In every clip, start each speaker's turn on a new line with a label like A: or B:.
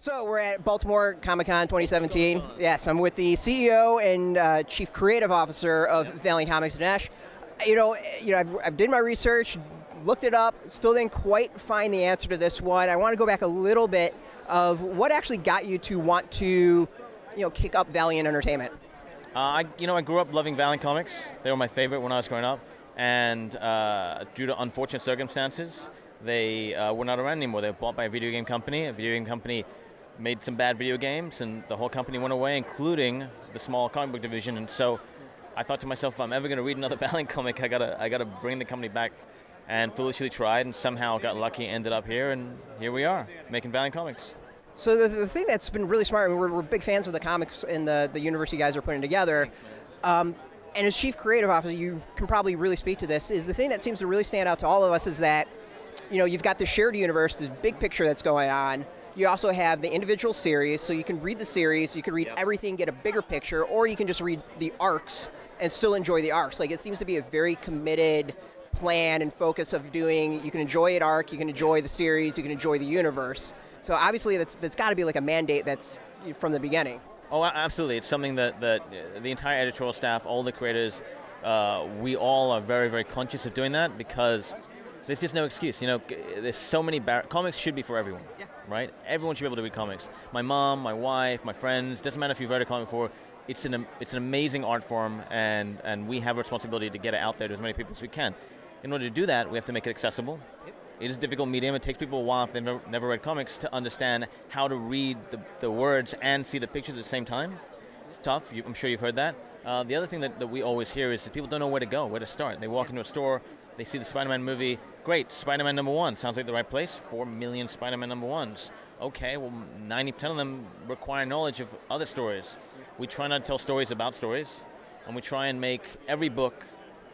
A: So we're at Baltimore Comic Con 2017. Yes, I'm with the CEO and Chief Creative Officer of Valiant Comics, Dinesh. I've did my research, looked it up, still didn't quite find the answer to this one. I want to go back a little bit of what actually got you to want to, kick up Valiant Entertainment.
B: I grew up loving Valiant comics. They were my favorite when I was growing up, and due to unfortunate circumstances, they were not around anymore. They were bought by a video game company. A video game company made some bad video games, and the whole company went away, including the small comic book division. And so I thought to myself, if I'm ever going to read another Valiant comic, I gotta bring the company back. And foolishly tried, and somehow got lucky, ended up here, and here we are, making Valiant comics.
A: So the thing that's been really smart, and we're big fans of the comics and the universe you guys are putting together, and as Chief Creative Officer, you can probably really speak to this, is the thing that seems to really stand out to all of us is that, you've got this shared universe, this big picture that's going on. You also have the individual series, so you can read the series, you can read everything, get a bigger picture, or you can just read the arcs and still enjoy the arcs. Like, it seems to be a very committed plan and focus of doing, you can enjoy an arc, you can enjoy the series, you can enjoy the universe. So obviously that's got to be like a mandate that's from the beginning.
B: Oh, absolutely. It's something that the entire editorial staff, all the creators, we all are very, very conscious of doing that, because there's just no excuse. There's so many comics should be for everyone, right? Everyone should be able to read comics. My mom, my wife, my friends, doesn't matter if you've read a comic before. It's an amazing art form, and we have a responsibility to get it out there to as many people as we can. In order to do that, we have to make it accessible. It is a difficult medium. It takes people a while, if they've never read comics, to understand how to read the words and see the pictures at the same time. It's tough. I'm sure you've heard that. The other thing that we always hear is that people don't know where to go, where to start. They walk into a store, they see the Spider-Man movie. Great, Spider-Man #1 sounds like the right place. 4 million Spider-Man #1s. Okay, well, 90% of them require knowledge of other stories. We try not to tell stories about stories, and we try and make every book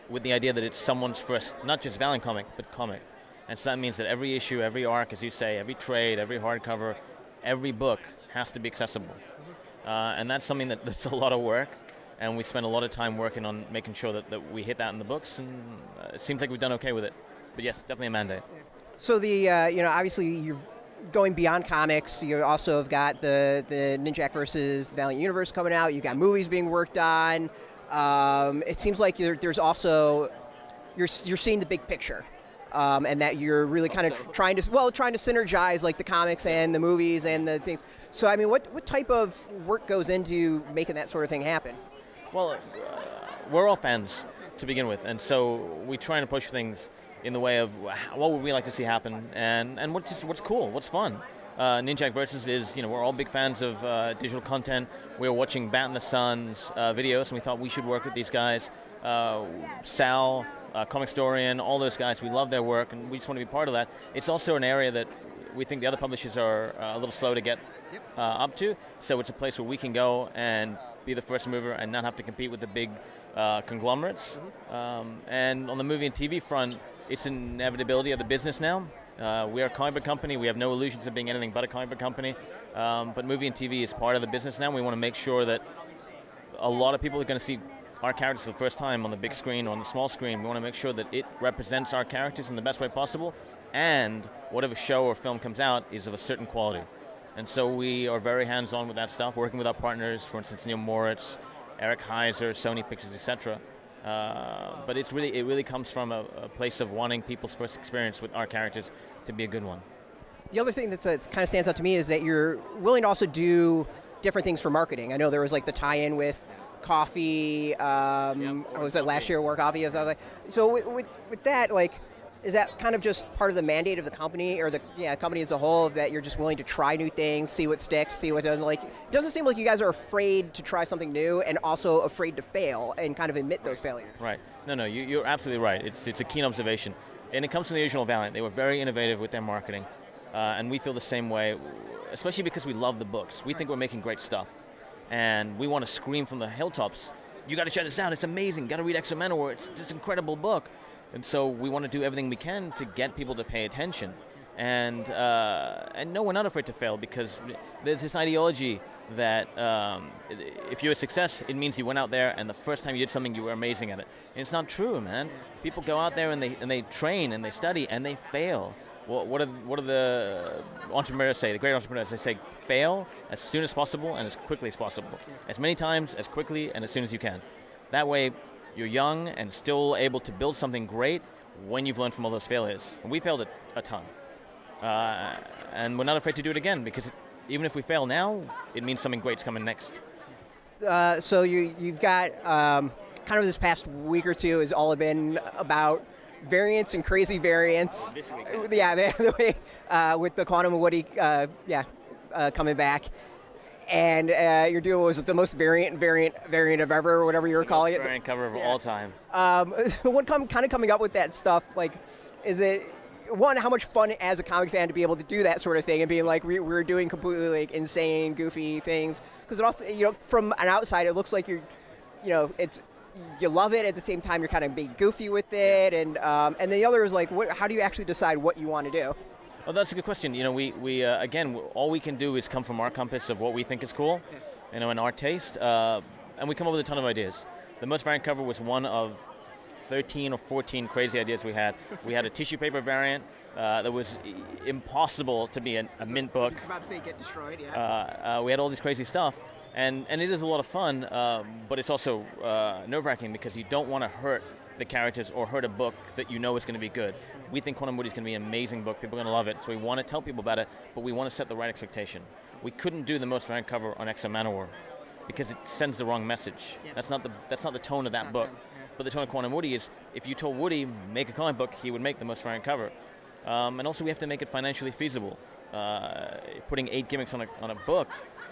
B: with the idea that it's someone's first, not just Valiant comic, but comic. And so that means that every issue, every arc, as you say, every trade, every hardcover, every book has to be accessible. And that's something that's a lot of work, and we spend a lot of time working on making sure that we hit that in the books, and it seems like we've done okay with it. But yes, definitely a mandate.
A: So the, obviously you're going beyond comics. You also have got the Ninjak versus Valiant Universe coming out. You've got movies being worked on. It seems like there's also, you're seeing the big picture, and that you're really kind of trying to synergize like the comics and the movies and the things. So I mean, what type of work goes into making that sort of thing happen?
B: Well, we're all fans to begin with, and so we try to push things in the way of what would we like to see happen, and what's cool, what's fun. Ninjak Versus is, we're all big fans of digital content. We were watching Bat in the Sun's videos, and we thought we should work with these guys. Sal, Comic Storian, all those guys, we love their work, and we just want to be part of that. It's also an area that we think the other publishers are a little slow to get up to, so it's a place where we can go and be the first mover and not have to compete with the big conglomerates. And on the movie and TV front, it's an inevitability of the business now. We are a comic book company. We have no illusions of being anything but a comic book company. But movie and TV is part of the business now. We want to make sure that a lot of people are going to see our characters for the first time on the big screen or on the small screen. We want to make sure that it represents our characters in the best way possible, and whatever show or film comes out is of a certain quality. And so we are very hands-on with that stuff, working with our partners, for instance, Neil Moritz, Eric Heiser, Sony Pictures, etc. But it really comes from a place of wanting people's first experience with our characters to be a good one.
A: The other thing that kind of stands out to me is that you're willing to also do different things for marketing. I know there was like the tie-in with coffee, what was that last year, War Coffee? So with that, like, is that kind of just part of the mandate of the company, or the company as a whole, that you're just willing to try new things, see what sticks, see what doesn't? Like, it doesn't seem like you guys are afraid to try something new and also afraid to fail and kind of admit those failures.
B: Right. No, you're absolutely right. It's a keen observation. And it comes from the original Valiant. They were very innovative with their marketing, and we feel the same way, especially because we love the books. We think we're making great stuff, and we want to scream from the hilltops, you got to check this out, it's amazing, got to read X-Men, or it's this incredible book. And so we want to do everything we can to get people to pay attention. And no, we're not afraid to fail, because there's this ideology that if you're a success, it means you went out there and the first time you did something, you were amazing at it. And it's not true, man. People go out there and they train and they study and they fail. what do the entrepreneurs say? The great entrepreneurs, they say fail as soon as possible and as quickly as possible. As many times, as quickly, and as soon as you can. That way, you're young and still able to build something great when you've learned from all those failures. And we failed a ton. And we're not afraid to do it again, because even if we fail now, it means something great's coming next.
A: So you've got kind of this past week or two has all been about variants and crazy variants.
B: This week.
A: Yeah, the way with the Quantum of Woody, coming back, and you're doing what was it, the most variant of ever, or whatever you were calling it.
B: Variant cover of all time.
A: Kind of coming up with that stuff, like, is it? One, how much fun as a comic fan to be able to do that sort of thing and being like, we're doing completely like insane, goofy things. Because it also, from an outside, it looks like you love it. At the same time, you're kind of being goofy with it. And the other is like, how do you actually decide what you want to do?
B: Well, that's a good question. We again, all we can do is come from our compass of what we think is cool, and our taste, and we come up with a ton of ideas. The most variant cover was one of 13 or 14 crazy ideas we had. We had a tissue paper variant that was impossible to be a mint book.
A: I was about to say get destroyed, yeah.
B: We had all this crazy stuff, and it is a lot of fun, but it's also nerve-wracking because you don't want to hurt the characters or hurt a book that you know is going to be good. We think Quantum Woody is going to be an amazing book. People are going to love it, so we want to tell people about it, but we want to set the right expectation. We couldn't do the most variant cover on X of Manowar because it sends the wrong message. Yeah. That's not the tone of that book. But the tone of Quantum Woody is, if you told Woody, make a comic book, he would make the most variant cover. And also we have to make it financially feasible. Putting 8 gimmicks on a book,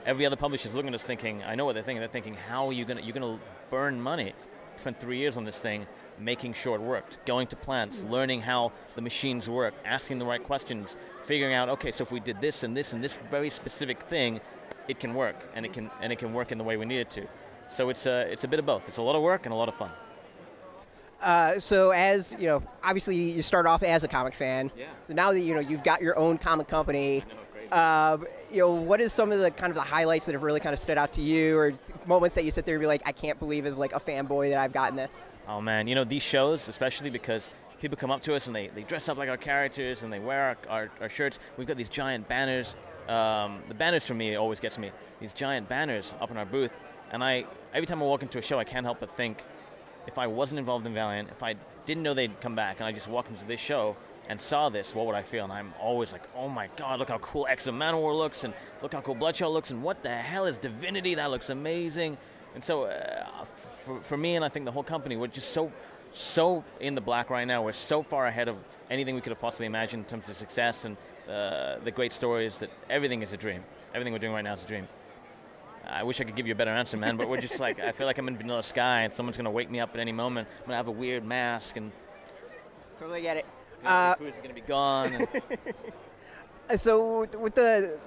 B: every other publisher is looking at us thinking, I know what they're thinking. They're thinking, how are you're gonna burn money? Spent 3 years on this thing, making sure it worked, going to plants, learning how the machines work, asking the right questions, figuring out, okay, so if we did this and this and this very specific thing, it can work, and it can work in the way we need it to. So it's a bit of both. It's a lot of work and a lot of fun.
A: So as obviously you start off as a comic fan.
B: Yeah.
A: So now that you've got your own comic company, what is some of the kind of the highlights that have really kind of stood out to you, or moments that you sit there and be like, I can't believe as like a fanboy that I've gotten this?
B: Oh man, these shows, especially because people come up to us and they dress up like our characters and they wear our shirts. We've got these giant banners. The banners for me always gets me. These giant banners up in our booth, and every time I walk into a show, I can't help but think, if I wasn't involved in Valiant, if I didn't know they'd come back, and I just walked into this show and saw this, what would I feel? And I'm always like, oh my God, look how cool X of Manowar looks, and look how cool Bloodshot looks, and what the hell is Divinity? That looks amazing. And so for me, and I think the whole company, we're just so in the black right now. We're so far ahead of anything we could have possibly imagined in terms of success and the great stories, that everything is a dream. Everything we're doing right now is a dream. I wish I could give you a better answer, man, but we're just like, I feel like I'm in Vanilla Sky and someone's going to wake me up at any moment. I'm going to have a weird mask and...
A: Totally get it.
B: The cruise is going to be gone.
A: So with the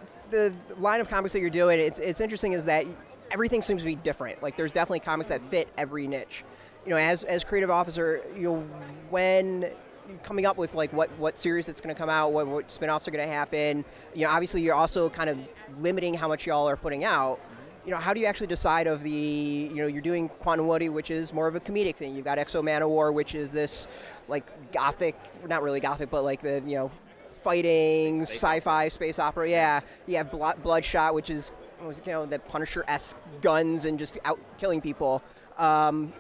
A: line of comics that you're doing, it's interesting is that everything seems to be different. Like there's definitely comics that fit every niche. As creative officer, when coming up with like what series it's going to come out, what spin-offs are going to happen, obviously you're also kind of limiting how much y'all are putting out. How do you actually decide of the, you're doing Quantum Woody, which is more of a comedic thing. You've got Exo Manowar, which is this, like, gothic, not really gothic, but like the, fighting, sci-fi, space opera, yeah. You have Bloodshot, which is, the Punisher-esque guns and just out killing people. When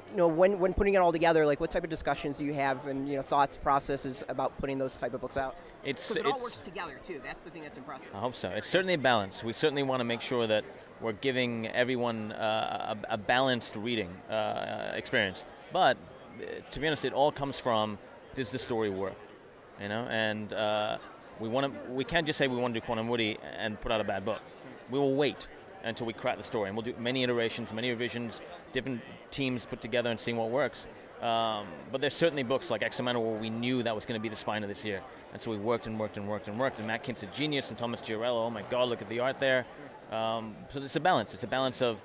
A: putting it all together, like, what type of discussions do you have and, thoughts, processes about putting those type of books out? Because it all works together, too. That's the thing that's impressive.
B: I hope so. It's certainly a balance. We certainly want to make sure that we're giving everyone a balanced reading experience. But to be honest, it all comes from, does the story work? And we can't just say we want to do Quantum Woody and put out a bad book. We will wait until we crack the story, and we'll do many iterations, many revisions, different teams put together and seeing what works. But there's certainly books like X of Manowar where we knew that was going to be the spine of this year. And so we worked and worked and worked and worked. And Matt Kint's a genius, and Thomas Giorello, oh my God, look at the art there. So it's a balance. It's a balance of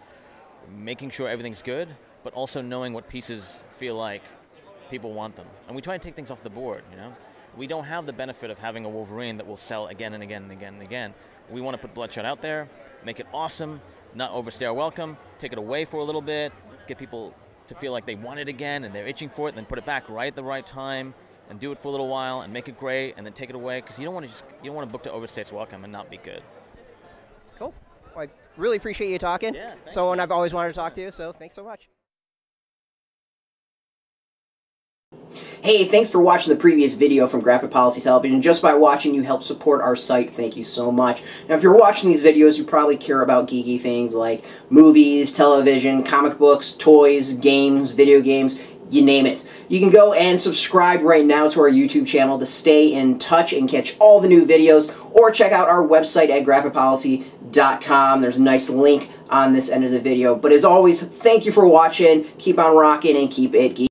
B: making sure everything's good, but also knowing what pieces feel like people want them. And we try and take things off the board, We don't have the benefit of having a Wolverine that will sell again and again and again and again. We want to put Bloodshot out there, make it awesome, not overstay our welcome, take it away for a little bit, get people to feel like they want it again and they're itching for it, and then put it back right at the right time. and do it for a little while and make it great and then take it away, because you don't want to book to overstay its welcome and not be good.
A: Cool. Well, I really appreciate you talking.
B: Yeah,
A: Someone I've always wanted to talk to, so thanks so much.
C: Hey, thanks for watching the previous video from Graphic Policy Television. Just by watching, you help support our site. Thank you so much. Now, if you're watching these videos, you probably care about geeky things like movies, television, comic books, toys, games, video games, you name it. You can go and subscribe right now to our YouTube channel to stay in touch and catch all the new videos, or check out our website at graphicpolicy.com. There's a nice link on this end of the video. But as always, thank you for watching. Keep on rocking and keep it geeky.